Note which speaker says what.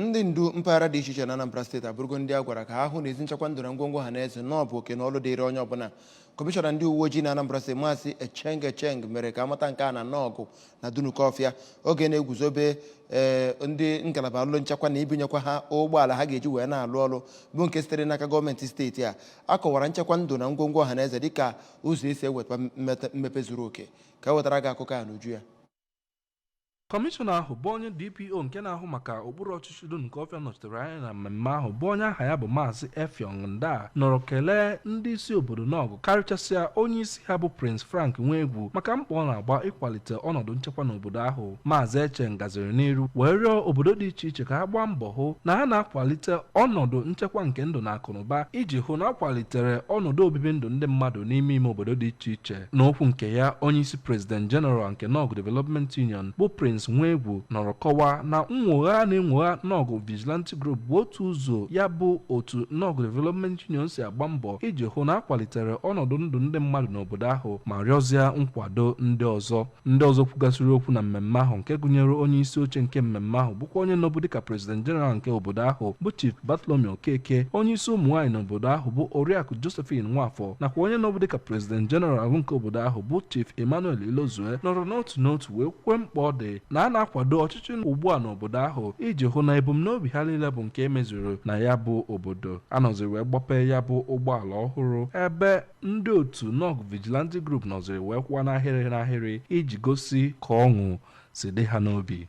Speaker 1: ndị ndu mpaghara dị iche iche na Anambra steeti abụrụgo ndị a gwara ka ha hụ na ezi nchekwa ndụ na ngwongwo ha na eze na ọ bụ oke na ọlụ dịrị onye ọbụla. Komishona ndị Uweoji na Anambra steeti Maazị Echeng mere ka amata nke a na n'ọgụ na Dunukọfịa oge na-eguzobe ndị ngalaba ọrụ nchekwa na ibinyekwa ha ụgbọala ha ga-eji wee na-alụ ọrụ bụ nke sitere n'aka gọọmenti steeti a akọwara nchekwa ndụ na ngwongwo ha na eze dịka ụzọ esi eweta mmepe zuru oke ka wetara gị akụkọ a n'uju ya.
Speaker 2: Komishona ahụ bụ onye DPO nke na-ahụ maka okpuru ọchịchị Dunukọfịa nọchitere anya na mmemme ahụ bụ onye aha ya bụ Maazị Effiong Nda nọrọ kelee ndị isi obodo n'ọgụ karịchasịa onye isi ha bụ Prince Frank Nwegwu maka mkpa ọ na-agba ịkwalite ọnọdụ nchekwa n'obodo ahụ. Maazị Echeng gaziri n'iru wee rịọ obodo dị iche iche ka ha gbaa mbọ hụ na ha na-akwalite ọnọdụ nchekwa nke ndụ na akụnụba iji hụ na akwalitere ọnọdụ obibi ndụ ndị mmadụ n'ime ime obodo dị iche iche. N'okwu nke ya, onye isi President General nke Ọnọdụ Development Union bụ Prince Nwegwu nọrọ kọwaa na nwogha na-enwogha Ọnọdụ Vigilante Group bụ otu ụzọ ya bụ otu Ọnọdụ Development Union si agba mbọ iji hụ na akwalitere ọnọdụ ndụ ndị mmadụ n'obodo ahụ ma rịọzie nkwado ndị ọzọ kwugasịrị okwu na mmemme ahụ nke gụnyere onye isi oche nke mmemme ahụ bụkwa onye nọbụ dịka President General nke obodo ahụ bụ Chief Bartholomew Okeke, onye isi ụmụ nwaanyị n'obodo ahụ bụ Oriakụ Josephine Nwafọ nakwa onye nọbụ dịka President General nke obodo ahụ bụ Chief Emmanuel Ilozue nọrọ n'otu wee kwee mkpa ọ dị na a na-akwado ọchịchị ugbu a n'obodo ahụ iji hụ na ebumnobi ha niile bụ nke emezuru na ya bụ obodo. Anọziri wee gbapee ya bụ ụgbọala ọhụrụ ebe ndị otu Ọnọdụ Vigilante Group nọziri wee kwụwa n'ahịrị iji gosi ka ọṅụ si dị ha n'obi.